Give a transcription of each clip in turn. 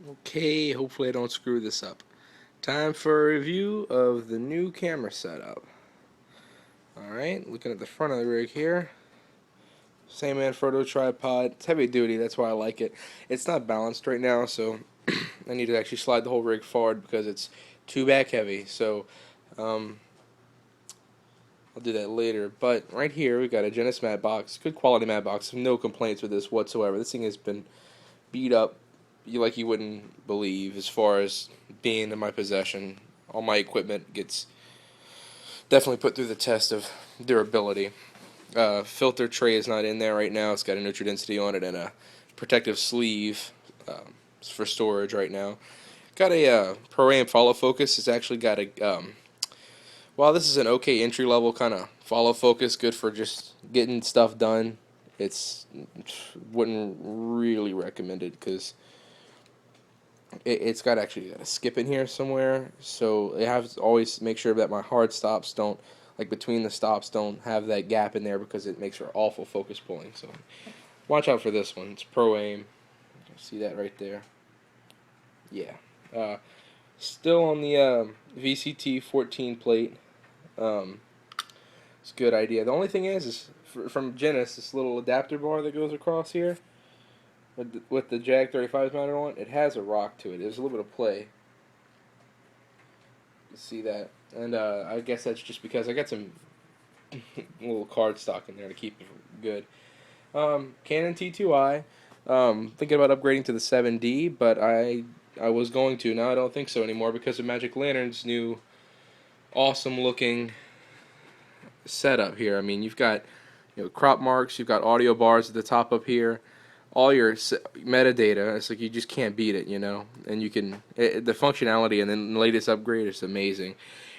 Okay, hopefully I don't screw this up. Time for a review of the new camera setup. Alright, looking at the front of the rig here. Same Manfrotto tripod. It's heavy duty, that's why I like it. It's not balanced right now, so I need to actually slide the whole rig forward because it's too back heavy. So um, I'll do that later. But right here we got a Genesis matte box. Good quality matte box. No complaints with this whatsoever. This thing has been beat up like you wouldn't believe as far as being in my possession. All my equipment gets definitely put through the test of durability. Filter tray is not in there right now. It's got a neutral density on it and a protective sleeve for storage right now. Got a Pro-Aim follow focus. It's actually got a while this is an okay entry level kind of follow focus, good for just getting stuff done. It's wouldn't really recommend it because it's got actually got a skip in here somewhere, so I have to always make sure that my hard stops don't, like between the stops, don't have that gap in there because it makes for awful focus pulling. So watch out for this one. It's Pro Aim. See that right there? Yeah. Still on the VCT 14 plate. It's a good idea. The only thing is from Genesis, this little adapter bar that goes across here with the Jag 35 mounted on, it has a rock to it. There's a little bit of play. You see that? And I guess that's just because I got some little card stock in there to keep it good. Canon T2i. Thinking about upgrading to the 7D, but I was going to. Now I don't think so anymore because of Magic Lantern's new awesome looking setup here. I mean, you've got crop marks, you've got audio bars at the top up here, all your metadata. It's like you just can't beat it, And you can the functionality and then the latest upgrade is amazing.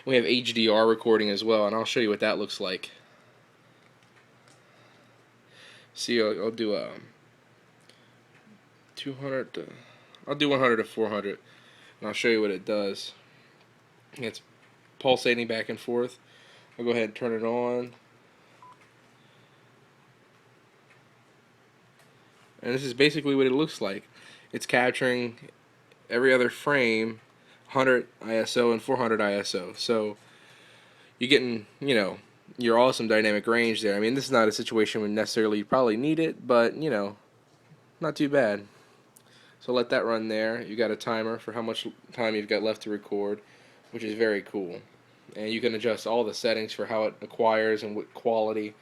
We have HDR recording as well, and I'll show you what that looks like. See, I'll do 200 to, I'll do 100 to 400, and I'll show you what it does. It's pulsating back and forth. I'll go ahead and turn it on. And this is basically what it looks like. It's capturing every other frame, 100 ISO and 400 ISO. So you're getting, your awesome dynamic range there. I mean, this is not a situation where necessarily you probably need it, but, not too bad. So let that run there. You got a timer for how much time you've got left to record, which is very cool. And you can adjust all the settings for how it acquires and what quality.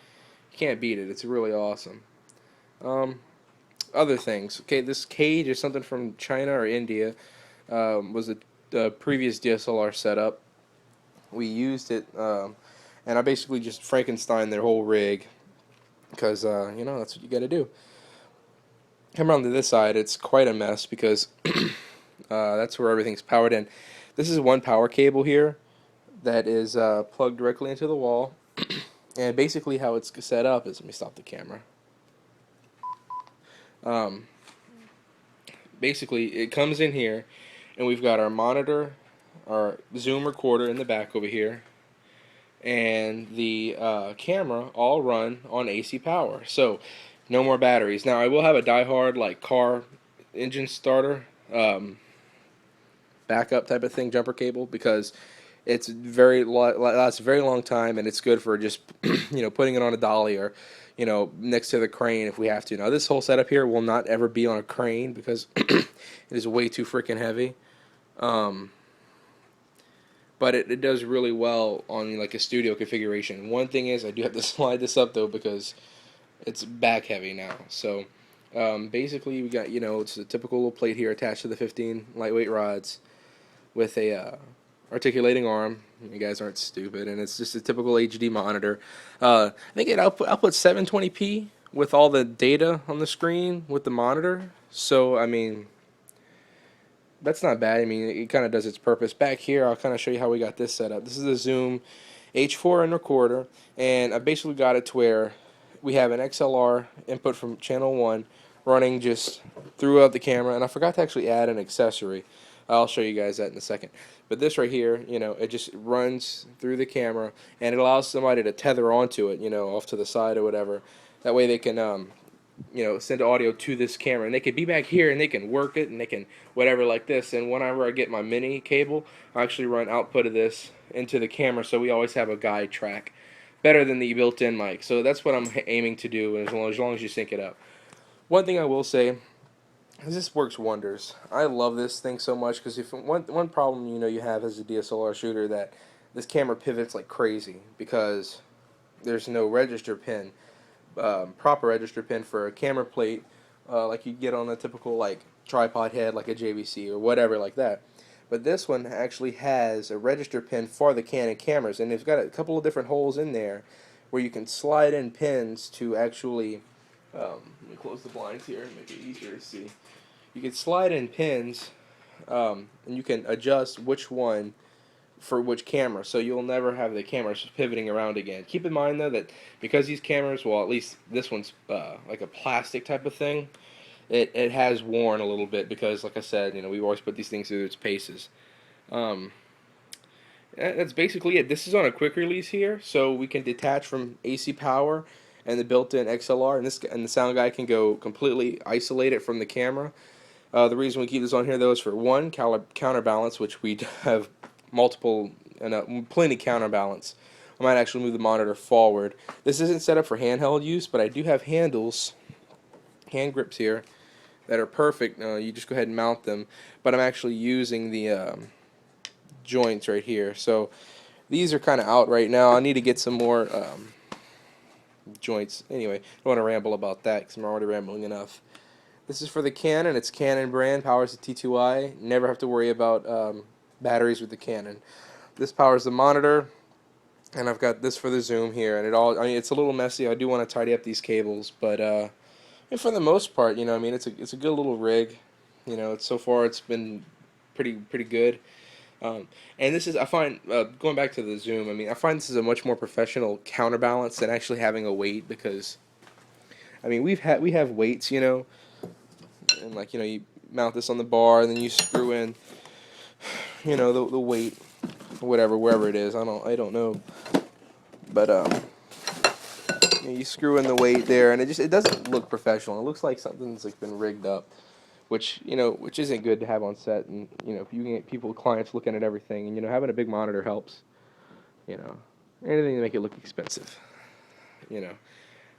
You can't beat it. It's really awesome. Other things. Okay, this cage is something from China or India. Was a previous DSLR setup. We used it, and I basically just Frankenstein their whole rig because that's what you got to do. Come around to this side, it's quite a mess because that's where everything's powered in. This is one power cable here that is plugged directly into the wall, and basically how it's set up is, let me stop the camera. Basically, it comes in here, and we've got our monitor, our zoom recorder in the back over here, and the camera all run on AC power. So no more batteries. Now I will have a die-hard like car engine starter backup type of thing, jumper cable, because it's lasts a very long time, and it's good for just putting it on a dolly or next to the crane if we have to. Now this whole setup here will not ever be on a crane because it is way too freaking heavy. But it does really well on like a studio configuration. One thing is I do have to slide this up though because it's back heavy now. So basically we got it's a typical little plate here attached to the 15 lightweight rods with a articulating arm. You guys aren't stupid, and it's just a typical HD monitor. I think it output 720p with all the data on the screen with the monitor. So I mean, that's not bad. I mean, it kind of does its purpose. Back here, I'll kind of show you how we got this set up. This is the Zoom H4 and recorder, and I basically got it to where we have an XLR input from channel 1 running just throughout the camera, and I forgot to actually add an accessory. I'll show you guys that in a second. But this right here, it just runs through the camera, and it allows somebody to tether onto it, off to the side or whatever. That way they can send audio to this camera, and they could be back here and they can work it and they can whatever like this. And whenever I get my mini cable, I actually run output of this into the camera, so we always have a guide track, better than the built-in mic. So that's what I'm aiming to do, as long as you sync it up. One thing I will say is this works wonders. I love this thing so much because if one problem you have as a DSLR shooter, that this camera pivots like crazy because there's no register pin. Proper register pin for a camera plate, like you get on a typical like tripod head, like a JVC or whatever like that. But this one actually has a register pin for the Canon cameras, and it's got a couple of different holes in there where you can slide in pins to actually. Let me close the blinds here and make it easier to see. You can slide in pins, and you can adjust which one for which camera, so you'll never have the cameras pivoting around again. Keep in mind though that because these cameras, well, at least this one's like a plastic type of thing, it has worn a little bit because, like I said, we've always put these things through its paces. That's basically it. This is on a quick release here, so we can detach from AC power and the built-in XLR, and the sound guy can go completely isolated from the camera. The reason we keep this on here though is for one, counterbalance, which we have multiple and plenty counterbalance. I might actually move the monitor forward. This isn't set up for handheld use, but I do have handles, hand grips here, that are perfect. You just go ahead and mount them, but I'm actually using the joints right here. So these are kind of out right now. I need to get some more joints. Anyway, I don't want to ramble about that because I'm already rambling enough. This is for the Canon. It's Canon brand, powers the T2i. Never have to worry about batteries with the Canon. This powers the monitor, and I've got this for the zoom here. And it's a little messy. I do want to tidy up these cables, but for the most part, it's a good little rig. So far it's been pretty good. And this is, I find, going back to the zoom, I find this is a much more professional counterbalance than actually having a weight, because we have weights, and you mount this on the bar, and then you screw in, the weight, wherever it is. I don't know, but you screw in the weight there, and it doesn't look professional. It looks like something's like been rigged up, which isn't good to have on set. And if you can get clients looking at everything, and having a big monitor helps. Anything to make it look expensive.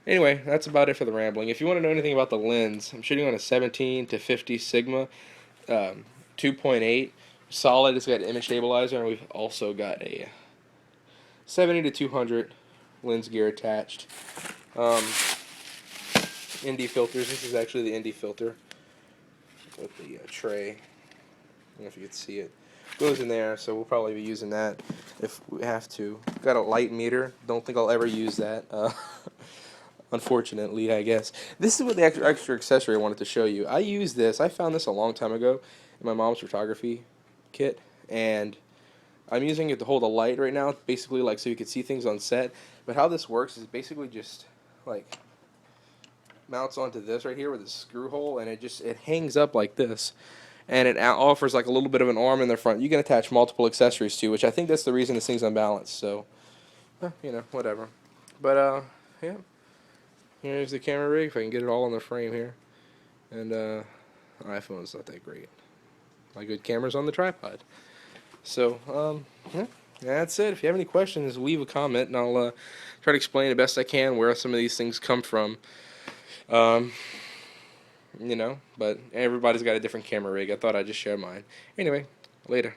Anyway, that's about it for the rambling. If you want to know anything about the lens, I'm shooting on a 17 to 50 Sigma 2.8 solid. It's got an image stabilizer, and we've also got a 70 to 200 lens gear attached. ND filters. This is actually the ND filter with the tray. I don't know if you can see it. Goes in there, so we'll probably be using that if we have to. Got a light meter. Don't think I'll ever use that. Unfortunately, I guess. This is what the extra accessory I wanted to show you. I used this. I found this a long time ago in my mom's photography kit, and I'm using it to hold a light right now, basically like so you can see things on set. But how this works is basically just like mounts onto this right here with a screw hole, and it hangs up like this, and it offers like a little bit of an arm in the front. You can attach multiple accessories to, which I think that's the reason this thing's unbalanced. So, whatever. But yeah, here's the camera rig. If I can get it all on the frame here, and iPhone's not that great. My good camera's on the tripod. So yeah, that's it. If you have any questions, leave a comment, and I'll try to explain the best I can where some of these things come from. But everybody's got a different camera rig. I thought I'd just share mine. Anyway, later.